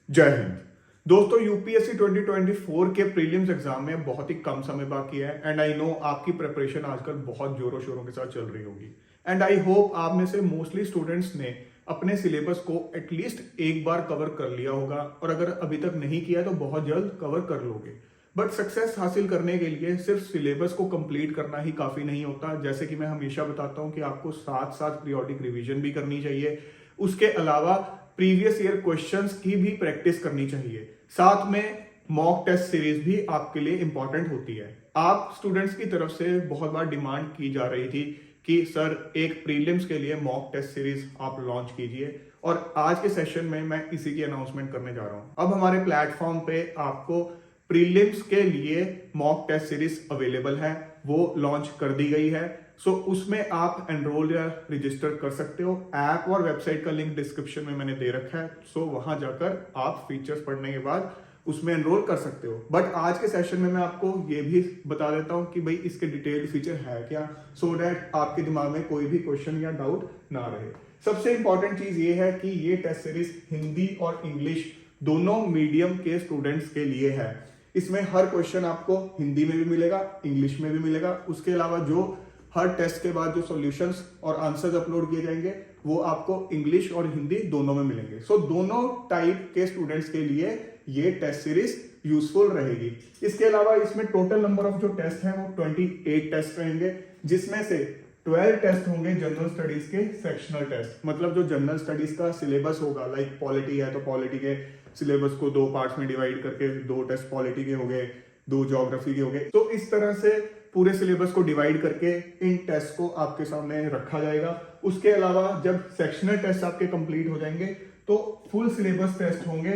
जय हिंद। दोस्तों, यूपीएससी 2024 के प्रीलिम्स एग्जाम में बहुत ही कम समय बाकी है एंड आई नो आपकी प्रिपरेशन आजकल बहुत जोरों शोरों के साथ चल रही होगी एंड आई होप आप में से मोस्टली स्टूडेंट्स ने अपने सिलेबस को एटलीस्ट एक बार कवर कर लिया होगा और अगर अभी तक नहीं किया तो बहुत जल्द कवर कर लोगे। बट सक्सेस हासिल करने के लिए सिर्फ सिलेबस को कंप्लीट करना ही काफी नहीं होता। जैसे कि मैं हमेशा बताता हूं कि आपको साथ साथ पीरियोडिक रिवीजन भी करनी चाहिए। उसके अलावा प्रीवियस ईयर क्वेश्चंस की भी प्रैक्टिस करनी चाहिए। साथ में मॉक टेस्ट सीरीज भी आपके लिए इंपॉर्टेंट होती है। आप स्टूडेंट्स की तरफ से बहुत बार डिमांड की जा रही थी कि सर एक प्रीलिम्स के लिए मॉक टेस्ट सीरीज आप लॉन्च कीजिए और आज के सेशन में मैं इसी की अनाउंसमेंट करने जा रहा हूं। अब हमारे प्लेटफॉर्म पे आपको प्रीलिम्स के लिए मॉक टेस्ट सीरीज अवेलेबल है, वो लॉन्च कर दी गई है। सो उसमें आप एनरोल या रजिस्टर कर सकते हो। ऐप और वेबसाइट का लिंक डिस्क्रिप्शन में मैंने दे रखा है, सो वहां जाकर आप फीचर्स पढ़ने के बाद उसमें एनरोल कर सकते हो। बट आज के सेशन में मैं आपको ये भी बता देता हूँ कि भाई इसके डिटेल्ड फीचर है क्या, सो दैट आपके दिमाग में कोई भी क्वेश्चन या डाउट ना रहे। सबसे इंपॉर्टेंट चीज ये है कि ये टेस्ट सीरीज हिंदी और इंग्लिश दोनों मीडियम के स्टूडेंट्स के लिए है। इसमें हर क्वेश्चन आपको हिंदी में भी मिलेगा, इंग्लिश में भी मिलेगा। उसके अलावा जो हर टेस्ट के बाद जो सॉल्यूशंस और आंसर्स अपलोड किए जाएंगे वो आपको इंग्लिश और हिंदी दोनों में मिलेंगे। सो दोनों टाइप के स्टूडेंट्स के लिए ये टेस्ट सीरीज यूजफुल रहेगी। इसके अलावा इसमें टोटल नंबर ऑफ जो टेस्ट हैं वो 28 टेस्ट रहेंगे, जिसमें से 12 टेस्ट होंगे जनरल स्टडीज के सेक्शनल टेस्ट। मतलब जो जनरल स्टडीज का सिलेबस होगा, लाइक पॉलिटी है तो पॉलिटी के सिलेबस को 2 पार्ट्स में डिवाइड करके 2 टेस्ट पॉलिटी के हो गए, 2 ज्योग्राफी के हो गए। तो इस तरह से पूरे सिलेबस को डिवाइड करके इन टेस्ट को आपके सामने रखा जाएगा। उसके अलावा जब सेक्शनल टेस्ट आपके कंप्लीट हो जाएंगे तो फुल सिलेबस टेस्ट होंगे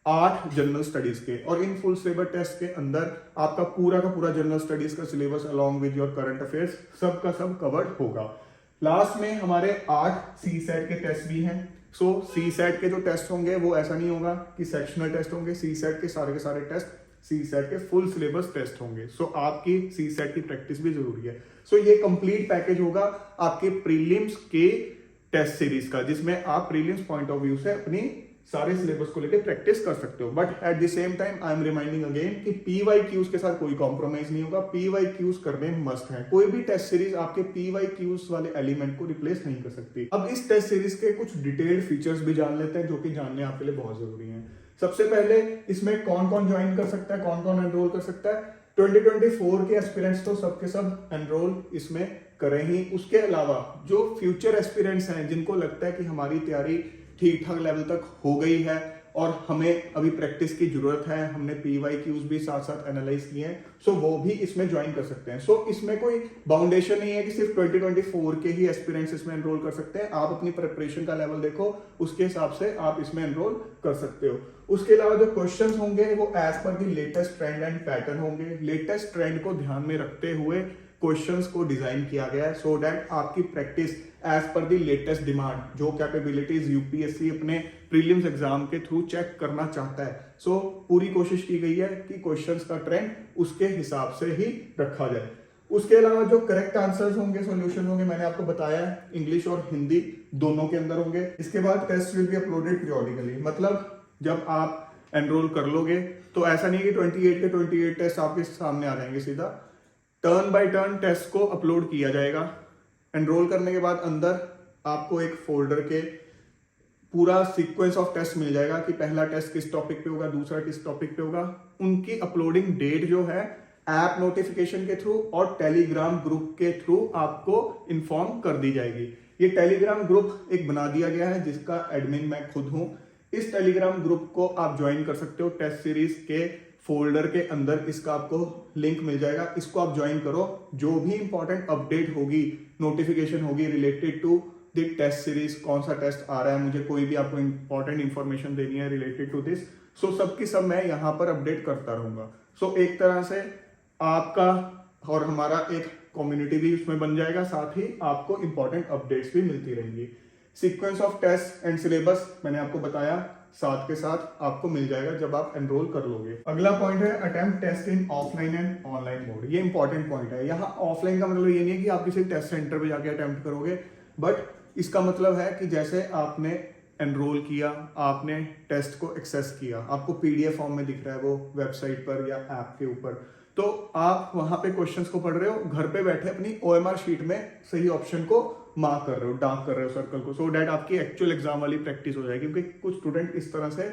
8 जनरल स्टडीज के, और इन फुल सिलेबस टेस्ट के अंदर आपका पूरा का पूरा जनरल स्टडीज का syllabus along with your current affairs सब का सब कवर्ड होगा। लास्ट में हमारे 8 सी सेट के टेस्ट भी हैं। सो सी सेट के जो टेस्ट होंगे वो ऐसा नहीं होगा कि सेक्शनल टेस्ट होंगे, सी सेट के सारे टेस्ट सी सेट के फुल सिलेबस टेस्ट होंगे। सो आपकी सी सेट की प्रैक्टिस भी जरूरी है। सो ये कंप्लीट पैकेज होगा आपके प्रीलिम्स के टेस्ट सीरीज का, जिसमें आप प्रीलिम्स पॉइंट ऑफ व्यू से अपनी सारे सिलेबस को लेकर प्रैक्टिस कर सकते हो। But at the same time I am reminding again कि पीवाईक्यूज के साथ कोई कॉम्प्रोमाइज नहीं होगा। पीवाईक्यूज करने मस्ट है। कोई भी टेस्ट सीरीज आपके पीवाईक्यूज वाले एलिमेंट को रिप्लेस नहीं कर सकती। अब इस टेस्ट सीरीज के कुछ डिटेल्ड फीचर्स भी जान लेते हैं जो कि जानने आपके लिए बहुत जरूरी है। सबसे पहले इसमें कौन कौन ज्वाइन कर सकता है, कौन कौन एनरोल कर सकता है। 2024 के एस्पिरेंट्स तो सबके सब एनरोल इसमें करें ही। उसके अलावा जो फ्यूचर एस्पिरेंट्स हैं जिनको लगता है कि हमारी तैयारी ठीक ठाक लेवल तक हो गई है और हमें अभी प्रैक्टिस की जरूरत है, हमने पीवाईक्यूज भी साथ साथ एनालाइज किए हैं, सो वो भी इसमें ज्वाइन कर सकते हैं। सो इसमें कोई बाउंडेशन नहीं है कि सिर्फ 2024 के ही एस्पिरेंट्स इसमें एनरोल कर सकते हैं। आप अपनी प्रिपरेशन का लेवल देखो, उसके हिसाब से आप इसमें एनरोल कर सकते हो। उसके अलावा जो क्वेश्चंस होंगे वो as per the latest trend and pattern होंगे। लेटेस्ट ट्रेंड को ध्यान में रखते हुए क्वेश्चंस को डिजाइन किया गया है, सो दैट आपकी practice as per the latest demand, जो कैपेबिलिटीज यूपीएससी अपने प्रीलिम्स एग्जाम के थ्रू चेक करना चाहता है, सो पूरी कोशिश की गई है कि क्वेश्चंस का ट्रेंड उसके हिसाब से ही रखा जाए। उसके अलावा जो करेक्ट आंसर्स होंगे, सॉल्यूशन होंगे, मैंने आपको बताया है इंग्लिश और हिंदी दोनों के अंदर होंगे। इसके बाद test will be uploaded periodically. मतलब जब आप एनरोल कर लोगे तो ऐसा नहीं कि 28 के 28 टेस्ट आपके सामने आ जाएंगे, सीधा टर्न बाय टर्न टेस्ट को अपलोड किया जाएगा। एनरोल करने के बाद अंदर आपको एक फोल्डर के पूरा सीक्वेंस ऑफ टेस्ट मिल जाएगा कि पहला टेस्ट किस टॉपिक पे होगा, दूसरा किस टॉपिक पे होगा। उनकी अपलोडिंग डेट जो है ऐप नोटिफिकेशन के थ्रू और टेलीग्राम ग्रुप के थ्रू आपको इन्फॉर्म कर दी जाएगी। ये टेलीग्राम ग्रुप एक बना दिया गया है जिसका एडमिन मैं खुद हूं। इस टेलीग्राम ग्रुप को आप ज्वाइन कर सकते हो। टेस्ट सीरीज के फोल्डर के अंदर इसका आपको लिंक मिल जाएगा, इसको आप ज्वाइन करो। जो भी इंपॉर्टेंट अपडेट होगी, नोटिफिकेशन होगी related to the test series, कौन सा टेस्ट आ रहा है, मुझे कोई भी आपको इंपॉर्टेंट इंफॉर्मेशन देनी है रिलेटेड टू दिस, सो सबकी सब मैं यहाँ पर अपडेट करता रहूंगा। सो एक तरह से आपका और हमारा एक कम्युनिटी भी उसमें बन जाएगा, साथ ही आपको इंपॉर्टेंट अपडेट्स भी मिलती रहेंगी। Sequence of test and syllabus मैंने आपको बताया, साथ के साथ आपको मिल जाएगा जब आप एनरोल कर लोगे। अगला पॉइंट है attempt test in offline and online mode. ये इंपॉर्टेंट पॉइंट है। यहाँ ऑफलाइन का मतलब ये नहीं है कि आप किसी टेस्ट सेंटर पे जाके अटेम्प्ट करोगे, बट इसका मतलब है कि जैसे आपने एनरोल किया, आपने टेस्ट को एक्सेस किया, आपको पीडीएफ फॉर्म में दिख रहा है वो वेबसाइट पर या ऐप के ऊपर, तो आप वहां पे क्वेश्चंस को पढ़ रहे हो, घर पे बैठे अपनी ओएमआर शीट में सही ऑप्शन को मार्क कर रहे हो, डार्क कर रहे हो सर्कल को, सो डैट आपकी एक्चुअल एग्जाम वाली प्रैक्टिस हो जाएगी। क्योंकि कुछ स्टूडेंट इस तरह से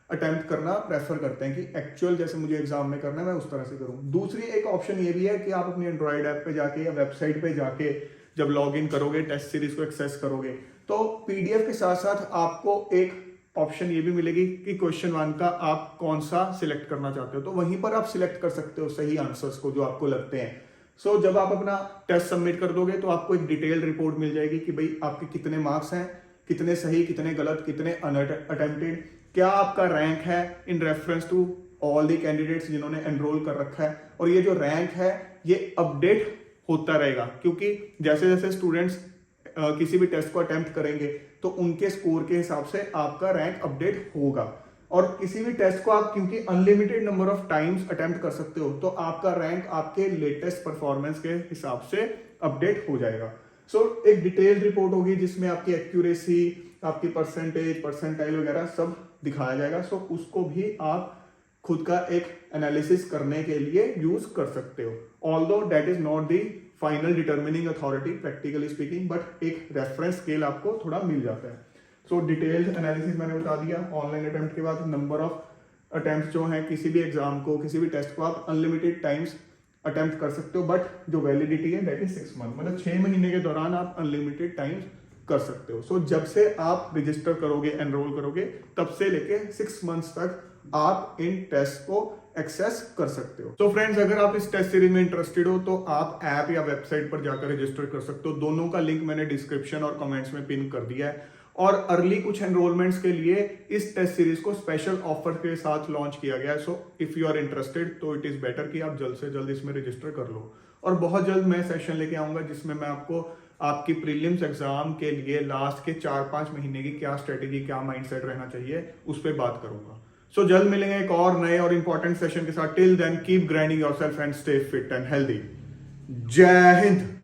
अटेम्प्ट करना प्रेफर करते हैं कि एक्चुअल जैसे मुझे एग्जाम में करना है मैं उस तरह से करूं। दूसरी एक ऑप्शन ये भी है कि आप अपनी एंड्रॉइड ऐप पे जाके या वेबसाइट पे जाके जब लॉग इन करोगे, टेस्ट सीरीज को एक्सेस करोगे, तो पीडीएफ के साथ साथ आपको एक ऑप्शन ये भी मिलेगी कि क्वेश्चन 1 का आप कौन सा सिलेक्ट करना चाहते हो, तो वहीं पर आप सिलेक्ट कर सकते हो सही आंसर्स को जो आपको लगते हैं। सो जब आप अपना टेस्ट सबमिट कर दोगे तो आपको एक डिटेल्ड रिपोर्ट मिल जाएगी कि भाई आपके कितने मार्क्स हैं, कितने सही, कितने गलत, कितने अनअटेम्प्टेड, क्या आपका रैंक है in reference to all the candidates जिन्होंने एनरोल कर रखा है। और ये जो रैंक है ये अपडेट होता रहेगा, क्योंकि जैसे जैसे स्टूडेंट्स किसी भी टेस्ट को अटेम्प्ट करेंगे तो उनके स्कोर के हिसाब से आपका रैंक अपडेट होगा। और किसी भी टेस्ट को आप क्योंकि unlimited number of times attempt कर सकते हो, तो आपका रैंक आपके लेटेस्ट परफॉर्मेंस के हिसाब से अपडेट हो जाएगा। सो एक डिटेल्ड रिपोर्ट होगी जिसमें आपकी एक्यूरेसी, आपकी परसेंटेज, परसेंटाइल वगैरह सब दिखाया जाएगा। सो उसको भी आप खुद का एक एनालिसिस करने के लिए यूज कर सकते हो। Although that is not the final determining authority practically speaking, but एक रेफरेंस स्केल आपको थोड़ा मिल जाता है। सो डिटेल्ड एनालिसिस मैंने बता दिया। ऑनलाइन अटेम्प्ट के बाद नंबर ऑफ अटेम्प्ट जो है किसी भी एग्जाम को, किसी भी टेस्ट को आप अनलिमिटेड टाइम्स अटेम्प्ट कर सकते हो, बट जो वैलिडिटी है दैट इज 6 मंथ, मतलब 6 महीने के दौरान आप अनलिमिटेड टाइम्स कर सकते हो। सो जब से आप रजिस्टर करोगे, एनरोल करोगे, तब से लेके 6 मंथ्स तक आप इन टेस्ट को एक्सेस कर सकते हो। तो फ्रेंड्स, अगर आप इस टेस्ट सीरीज में इंटरेस्टेड हो तो आप ऐप या वेबसाइट पर जाकर रजिस्टर कर सकते हो। दोनों का लिंक मैंने डिस्क्रिप्शन और कमेंट्स में पिन कर दिया है। और अर्ली कुछ एनरोलमेंट्स के लिए इस टेस्ट सीरीज को स्पेशल ऑफर के साथ लॉन्च किया गया है। So if you are interested तो इट इज बेटर कि आप जल्द से जल्द इसमें रजिस्टर कर लो। और बहुत जल्द मैं सेशन लेके आऊंगा जिसमें मैं आपको आपकी प्रीलिम्स एग्जाम के लिए लास्ट के 4-5 महीने की क्या स्ट्रेटेजी, क्या माइंडसेट रहना चाहिए, उस पर बात करूंगा। सो जल्द मिलेंगे एक और नए और इंपॉर्टेंट सेशन के साथ। Till then keep grinding yourself and stay fit and healthy. जय हिंद।